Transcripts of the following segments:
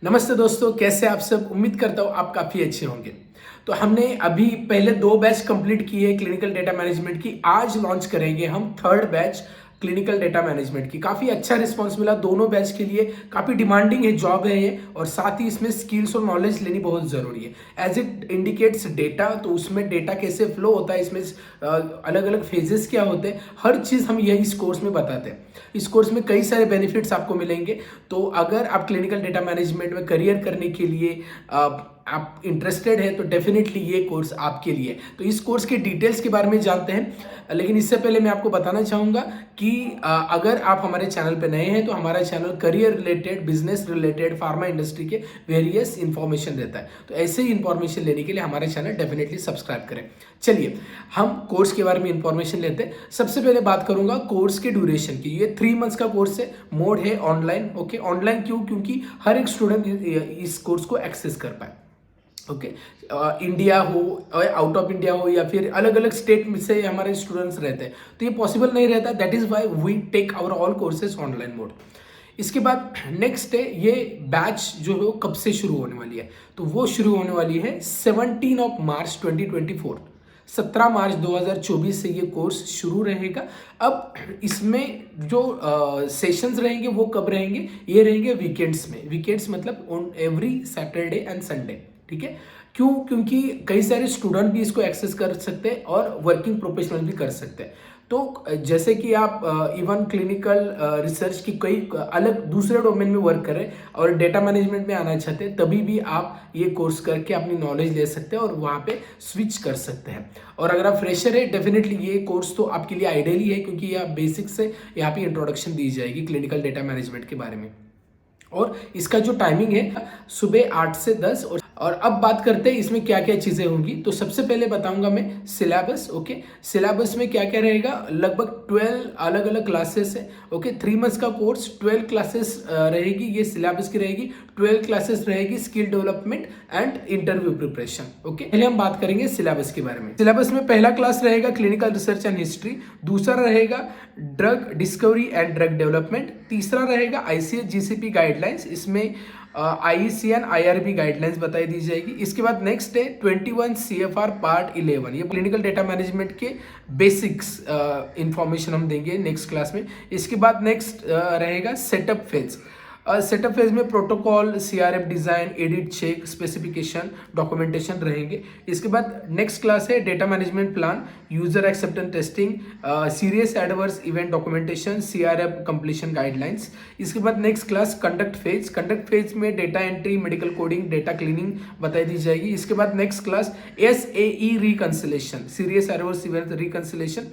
नमस्ते दोस्तों, कैसे आप सब। उम्मीद करता हूँ आप काफ़ी अच्छे होंगे। तो हमने अभी पहले 2 बैच कंप्लीट किए क्लिनिकल डेटा मैनेजमेंट की। आज लॉन्च करेंगे हम third batch clinical data management की। काफ़ी अच्छा रिस्पॉन्स मिला दोनों बैच के लिए। काफ़ी डिमांडिंग है जॉब है ये, और साथ ही इसमें स्किल्स और नॉलेज लेनी बहुत ज़रूरी है। एज इट इंडिकेट्स डेटा, तो उसमें डेटा कैसे फ्लो होता है, इसमें अलग अलग फेजेस क्या होते हैं, हर चीज़ हम यही इस कोर्स में बताते हैं। इस कोर्स में कई सारे बेनिफिट्स आपको मिलेंगे। तो अगर आप क्लिनिकल डेटा मैनेजमेंट में करियर करने के लिए आप इंटरेस्टेड हैं तो डेफिनेटली ये कोर्स आपके लिए। तो इस कोर्स के डिटेल्स के बारे में जानते हैं, लेकिन इससे पहले मैं आपको बताना चाहूँगा कि अगर आप हमारे चैनल पे नए हैं तो हमारा channel career related, business related, pharma industry के वेरियस इंफॉर्मेशन देता है। तो ऐसे ही इंफॉर्मेशन लेने के लिए हमारा चैनल डेफिनेटली सब्सक्राइब करें। चलिए हम कोर्स के बारे में इंफॉर्मेशन लेते हैं। सबसे पहले बात करूंगा कोर्स के ड्यूरेशन की। ये 3 मंथ्स का कोर्स है। मोड है ऑनलाइन। ओके, ऑनलाइन क्यों? क्योंकि हर एक स्टूडेंट इस कोर्स को एक्सेस कर पाए। ओके, इंडिया हो और आउट ऑफ इंडिया हो या फिर अलग अलग स्टेट में से हमारे स्टूडेंट्स रहते हैं तो ये पॉसिबल नहीं रहता। That is why we take our all courses online mode. इसके बाद नेक्स्ट है ये बैच जो है वो कब से शुरू होने वाली है। तो वो शुरू होने वाली है 17 मार्च 2024। 17 मार्च 2024 से ये कोर्स शुरू रहेगा। अब इसमें जो सेशंस रहेंगे वो कब रहेंगे? ये रहेंगे वीकेंड्स में। वीकेंड्स मतलब on every Saturday and Sunday. ठीक है, क्यों? क्योंकि कई सारे स्टूडेंट भी इसको एक्सेस कर सकते हैं और वर्किंग प्रोफेशनल भी कर सकते हैं। तो जैसे कि आप इवन क्लिनिकल रिसर्च की कई अलग दूसरे डोमेन में वर्क करें और डेटा मैनेजमेंट में आना चाहते हैं, तभी भी आप ये कोर्स करके अपनी नॉलेज ले सकते हैं और वहाँ पे स्विच कर सकते हैं। और अगर आप फ्रेशर है, डेफिनेटली ये कोर्स तो आपके लिए आइडियली है, क्योंकि यह बेसिक से यहाँ पे इंट्रोडक्शन दी जाएगी क्लिनिकल डेटा मैनेजमेंट के बारे में। और इसका जो टाइमिंग है सुबह 8 से 10। और अब बात करते हैं इसमें क्या क्या चीज़ें होंगी। तो सबसे पहले बताऊंगा मैं सिलेबस। ओके, सिलेबस में क्या क्या रहेगा? लगभग 12 अलग अलग क्लासेस है। ओके, 3 मंथ्स का कोर्स, 12 क्लासेस रहेगी। ये सिलेबस की रहेगी। 12 क्लासेस रहेगी skill development and interview preparation. Okay, पहले हम बात करेंगे सिलेबस के बारे में। सिलेबस में पहला क्लास रहेगा क्लिनिकल रिसर्च एंड हिस्ट्री। दूसरा रहेगा drug discovery and drug development. तीसरा रहेगा ICH GCP गाइडलाइंस। इसमें IECN IRB गाइडलाइंस बताई दी जाएगी। इसके बाद नेक्स्ट है 21 CFR पार्ट 11। ये क्लिनिकल डेटा मैनेजमेंट के बेसिक्स इंफॉर्मेशन हम देंगे नेक्स्ट क्लास में। इसके बाद नेक्स्ट रहेगा सेटअप फेज। सेटअप फेज में protocol, CRF design, edit, check, specification, documentation रहेंगे। इसके बाद नेक्स्ट क्लास है data management plan, user acceptance testing, serious adverse event documentation, CRF completion guidelines. इसके बाद next class conduct phase. Conduct phase में data entry, medical coding, data cleaning बताई दी जाएगी। इसके बाद next class SAE reconciliation, serious adverse event reconciliation,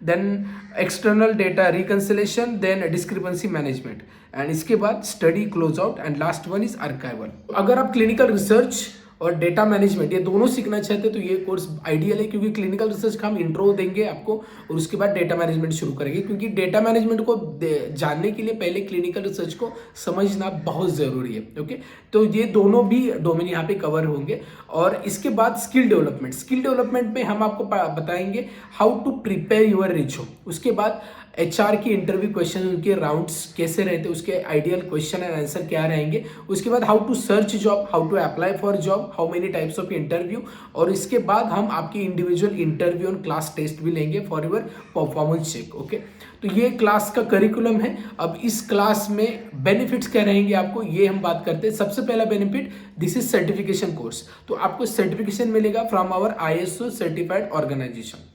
then external data reconciliation, then discrepancy management, and इसके बाद study close out, and last one is archival. अगर आप क्लिनिकल रिसर्च और डेटा मैनेजमेंट ये दोनों सीखना चाहते हैं तो ये कोर्स आइडियल है, क्योंकि क्लिनिकल रिसर्च का हम इंट्रो देंगे आपको और उसके बाद डेटा मैनेजमेंट शुरू करेंगे। क्योंकि डेटा मैनेजमेंट को जानने के लिए पहले क्लिनिकल रिसर्च को समझना बहुत ज़रूरी है। ओके, तो ये दोनों भी डोमेन यहाँ पे कवर होंगे। और इसके बाद स्किल डेवलपमेंट। स्किल डेवलपमेंट में हम आपको बताएंगे how to prepare your resume. उसके बाद HR की इंटरव्यू क्वेश्चन, उनके राउंड्स कैसे रहते हैं, उसके आइडियल क्वेश्चन एंड आंसर क्या रहेंगे। उसके बाद how to search job, how to apply for job, how many types of interview. और इसके बाद हम आपकी इंडिविजुअल इंटरव्यू और क्लास टेस्ट भी लेंगे for your performance check. Okay, तो ये क्लास का करिकुलम है। अब इस क्लास में बेनिफिट्स क्या रहेंगे आपको, ये हम बात करते हैं। सबसे पहला benefit, this is certification course. तो आपको सर्टिफिकेशन मिलेगा from our ISO certified organization.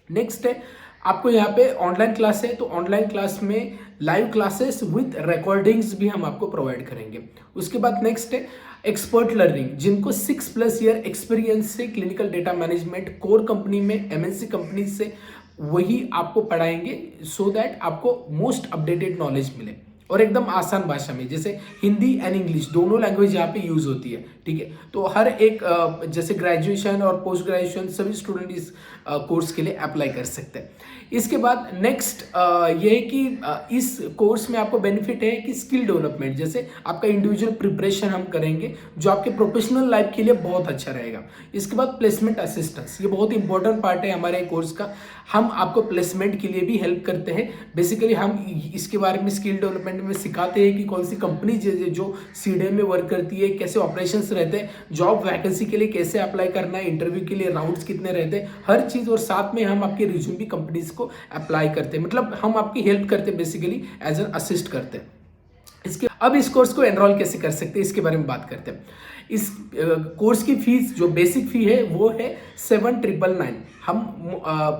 Next है आपको यहाँ पे ऑनलाइन क्लास है, तो ऑनलाइन क्लास में लाइव क्लासेस विद रिकॉर्डिंग्स भी हम आपको प्रोवाइड करेंगे। उसके बाद नेक्स्ट है एक्सपर्ट लर्निंग, जिनको 6+ ईयर एक्सपीरियंस से clinical data management core company में, MNC कंपनी से, वही आपको पढ़ाएंगे सो दैट आपको मोस्ट अपडेटेड नॉलेज मिले और एकदम आसान भाषा में। जैसे हिंदी एंड इंग्लिश दोनों लैंग्वेज यहाँ पे यूज होती है। ठीक है, तो हर एक जैसे ग्रेजुएशन और पोस्ट ग्रेजुएशन सभी स्टूडेंट इस कोर्स के लिए अप्लाई कर सकते हैं। इसके बाद नेक्स्ट ये है कि इस कोर्स में आपको बेनिफिट है कि स्किल डेवलपमेंट, जैसे आपका इंडिविजुअल प्रिपरेशन हम करेंगे जो आपके प्रोफेशनल लाइफ के लिए बहुत अच्छा रहेगा। इसके बाद प्लेसमेंट असिस्टेंस, ये बहुत इंपॉर्टेंट पार्ट है हमारे कोर्स का। हम आपको प्लेसमेंट के लिए भी हेल्प करते हैं। बेसिकली हम इसके बारे में स्किल डेवलपमेंट में सिखाते हैं कि कौन सी कंपनी जो सीडीएम में वर्क करती है, कैसे ऑपरेशंस रहते हैं, जॉब वैकेंसी के लिए कैसे अप्लाई करना है, इंटरव्यू के लिए राउंड्स कितने रहते हैं, हर चीज़। और साथ में हम आपके रिज्यूम भी कंपनीज को अप्लाई करते हैं, मतलब हम आपकी हेल्प करते हैं, बेसिकली एज एन असिस्ट करते हैं। अब इस कोर्स को एनरोल कैसे कर सकते हैं इसके बारे में बात करते हैं। इस कोर्स की फीस जो बेसिक फी है वो है 7,999। हम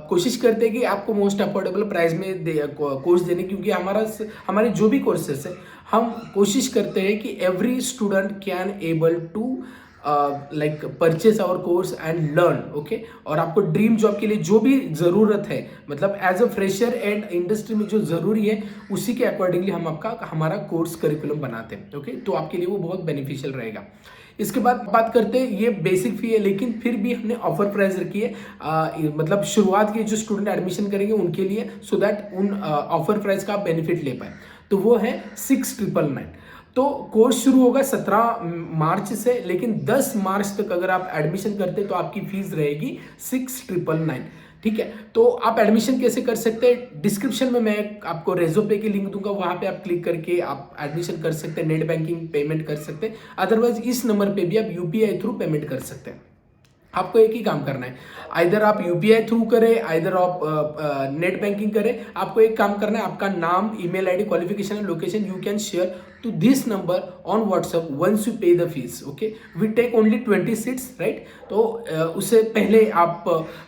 कोशिश करते हैं कि आपको मोस्ट अफोर्डेबल प्राइस में कोर्स देने, क्योंकि हमारे जो भी कोर्सेस है हम कोशिश करते हैं कि every student can able to like purchase our course and learn, okay. और आपको ड्रीम जॉब के लिए जो भी ज़रूरत है, मतलब as a fresher and industry में जो ज़रूरी है, उसी के अकॉर्डिंगली हम हमारा कोर्स करिकुलम बनाते हैं, ओके। तो आपके लिए वो बहुत बेनिफिशियल रहेगा। इसके बाद बात करते हैं, ये बेसिक फी है, लेकिन फिर भी हमने ऑफर प्राइस रखी है, मतलब शुरुआत के जो स्टूडेंट एडमिशन करेंगे उनके लिए, सो दैट उन ऑफर प्राइस का आप बेनिफिट ले पाए। तो वो है 6,999। तो कोर्स शुरू होगा 17 मार्च से, लेकिन 10 मार्च तक अगर आप एडमिशन करते हैं तो आपकी फीस रहेगी 6,999, ठीक है। तो आप एडमिशन कैसे कर सकते हैं, डिस्क्रिप्शन में मैं आपको रेज़ोपे की लिंक दूंगा, वहां पे आप क्लिक करके आप एडमिशन कर सकते हैं, नेट बैंकिंग पेमेंट कर सकते हैं। अदरवाइज इस नंबर पे भी आप यूपीआई थ्रू पेमेंट कर सकते हैं। आपको एक ही काम करना है, आइदर आप यूपीआई थ्रू करें, आइदर आप नेट बैंकिंग करें। आपको एक काम करना है, आपका नाम, email ID, qualification and location you can share to this number on WhatsApp once you pay the fees, okay। we take only 20 seats, right। तो उससे पहले आप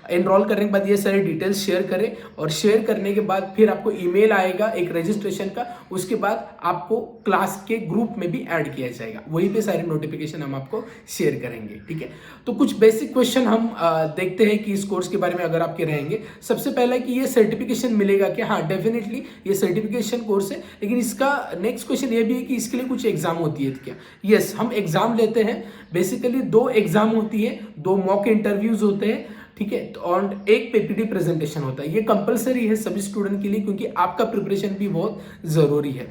एनरोल करने के बाद ये सारे डिटेल्स शेयर करें, और शेयर करने के बाद फिर आपको ईमेल आएगा एक रजिस्ट्रेशन का, उसके बाद आपको क्लास के ग्रुप में भी ऐड किया जाएगा, वहीं पे सारी नोटिफिकेशन हम आपको शेयर करेंगे, ठीक है। तो कुछ बेसिक क्वेश्चन हम देखते हैं कि इस कोर्स के बारे में अगर आपके रहेंगे। सबसे पहला कि ये सर्टिफिकेशन मिलेगा क्या, हाँ डेफिनेटली ये सर्टिफिकेशन कोर्स है, लेकिन इसका नेक्स्ट क्वेश्चन ये भी कि इसके लिए कुछ एग्जाम होती है क्या। यस, हम एग्जाम लेते हैं। बेसिकली 2 एग्जाम होती है, 2 मॉक इंटरव्यूज होते हैं, ठीक है, और एक पीपीटी प्रेजेंटेशन होता है। ये कंपलसरी है सभी स्टूडेंट के लिए, क्योंकि आपका प्रिपरेशन भी बहुत जरूरी है।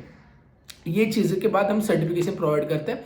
ये चीज़ों के बाद हम सर्टिफिकेशन प्रोवाइड करते हैं।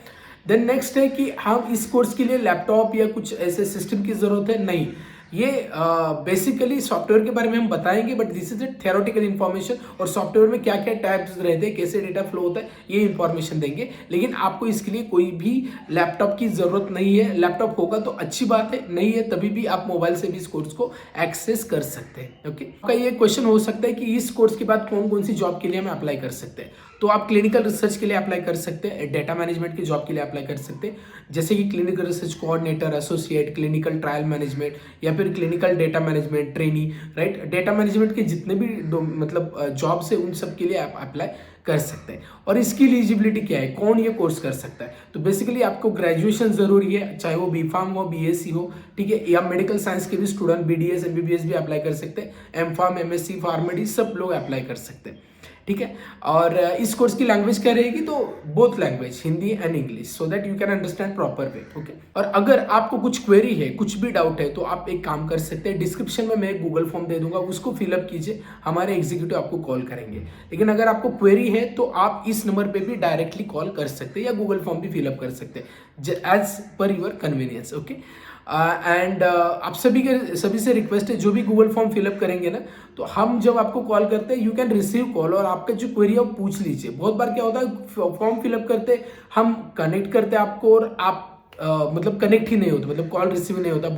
देन नेक्स्ट है कि हम इस कोर्स के लिए लैपटॉप या कुछ ऐसे सिस्टम की जरूरत है, नहीं। ये बेसिकली सॉफ्टवेयर के बारे में हम बताएंगे, but this is a theoretical information, और सॉफ्टवेयर में क्या क्या टाइप्स रहते हैं, कैसे डेटा फ्लो होता है, ये इन्फॉर्मेशन देंगे। लेकिन आपको इसके लिए कोई भी लैपटॉप की जरूरत नहीं है। लैपटॉप होगा तो अच्छी बात है, नहीं है तभी भी आप मोबाइल से भी इस कोर्स को एक्सेस कर सकते हैं, ओके। आपका ये क्वेश्चन हो सकता है कि इस कोर्स के बाद कौन कौन सी जॉब के लिए हम अप्लाई कर सकते हैं। तो आप क्लिनिकल रिसर्च के लिए अप्लाई कर सकते हैं, डेटा मैनेजमेंट की जॉब के लिए अप्लाई कर सकते हैं, जैसे कि clinical research coordinator, associate, clinical trial management, या फिर clinical data management trainee, right. Data management के जितने भी मतलब जॉब्स है उन सब के लिए आप अप्लाई कर सकते हैं। और इसकी एलिजिबिलिटी क्या है, कौन ये कोर्स कर सकता है। तो बेसिकली आपको ग्रेजुएशन जरूरी है, चाहे वो बीफार्म हो, बीएससी हो, ठीक है, या मेडिकल साइंस के भी स्टूडेंट बीडीएस एमबीबीएस भी अप्लाई कर सकते हैं, एमफार्म, एमएससी, फार्मेडी सब लोग अप्लाई कर सकते हैं, ठीक है। और इस कोर्स की लैंग्वेज क्या रहेगी, तो both language, Hindi and English, so that you can understand proper way, okay. और अगर आपको कुछ क्वेरी है, कुछ भी डाउट है, तो आप एक काम कर सकते हैं, डिस्क्रिप्शन में मैं गूगल फॉर्म दे दूंगा, उसको फिलअप कीजिए, हमारे एग्जीक्यूटिव आपको कॉल करेंगे। लेकिन अगर आपको क्वेरी है तो आप इस नंबर पे भी डायरेक्टली कॉल कर सकते हैं, या गूगल फॉर्म भी फिलअप कर सकते हैं, as per your convenience, okay. And आप सभी से रिक्वेस्ट है, जो भी गूगल फॉर्म फिलअप करेंगे ना, तो हम जब आपको कॉल करते हैं, यू कैन रिसीव कॉल, और आपका जो क्वेरी है वो पूछ लीजिए। बहुत बार क्या होता है, फॉर्म फिलअप करते हम कनेक्ट करते हैं आपको, और आप मतलब कनेक्ट ही नहीं होता, मतलब कॉल रिसीव नहीं होता,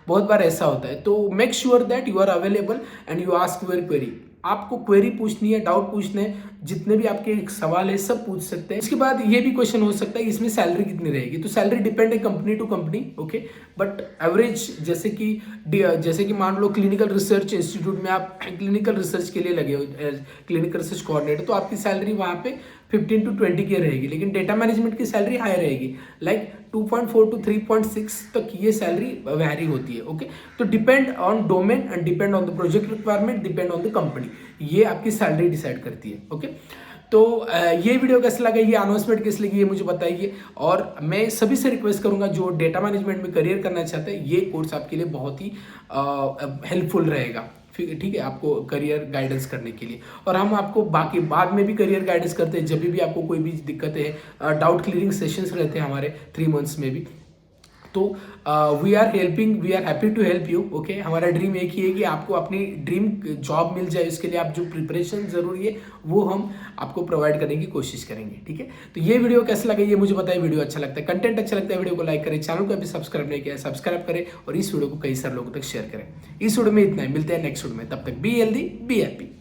बहुत बार ऐसा होता है। तो make sure that you are available and you ask your query. आपको क्वेरी पूछनी है, डाउट पूछने हैं, जितने भी आपके सवाल है सब पूछ सकते हैं। इसके बाद ये भी क्वेश्चन हो सकता है इसमें सैलरी कितनी रहेगी। तो सैलरी डिपेंड है company to company, okay, but average जैसे कि मान लो क्लिनिकल रिसर्च इंस्टीट्यूट में आप क्लिनिकल रिसर्च के लिए लगे हो, क्लिनिकल रिसर्च कोऑर्डिनेटर, तो आपकी सैलरी वहाँ पे 15 to 20 की रहेगी। लेकिन डेटा मैनेजमेंट की सैलरी हाई रहेगी, लाइक 2.4 to 3.6 तक ये सैलरी वैरी होती है, ओके। तो depend on domain and depend on the project requirement, depend on the company, ये आपकी सैलरी डिसाइड करती है, ओके। तो ये वीडियो कैसा लगा, ये अनाउंसमेंट कैसी लगी, ये मुझे बताइए। और मैं सभी से रिक्वेस्ट करूंगा जो डेटा मैनेजमेंट में करियर करना चाहते हैं, ये कोर्स आपके लिए बहुत ही हेल्पफुल रहेगा। ठीक है, आपको करियर गाइडेंस करने के लिए। और हम आपको बाकी बाद में भी करियर गाइडेंस करते हैं, जब भी आपको कोई भी दिक्कतें हैं। डाउट क्लियरिंग सेशंस रहते हैं हमारे 3 मंथ्स में भी। तो we are happy to help you. Okay, हमारा ड्रीम एक ही है कि आपको अपनी ड्रीम जॉब मिल जाए। इसके लिए आप जो प्रिपरेशन जरूरी है वो हम आपको प्रोवाइड करने की कोशिश करेंगे। ठीक है, तो ये वीडियो कैसा लगा ये मुझे बताइए। वीडियो अच्छा लगता है, कंटेंट अच्छा लगता है, वीडियो को लाइक करें, चैनल को अभी सब्सक्राइब नहीं किया है सब्सक्राइब करें, और इस वीडियो को कई सारे लोगों तक शेयर करें। इस वीडियो में इतना ही, मिलते हैं नेक्स्ट वीडियो में। तब तक बी हेल्दी, बी हैप्पी।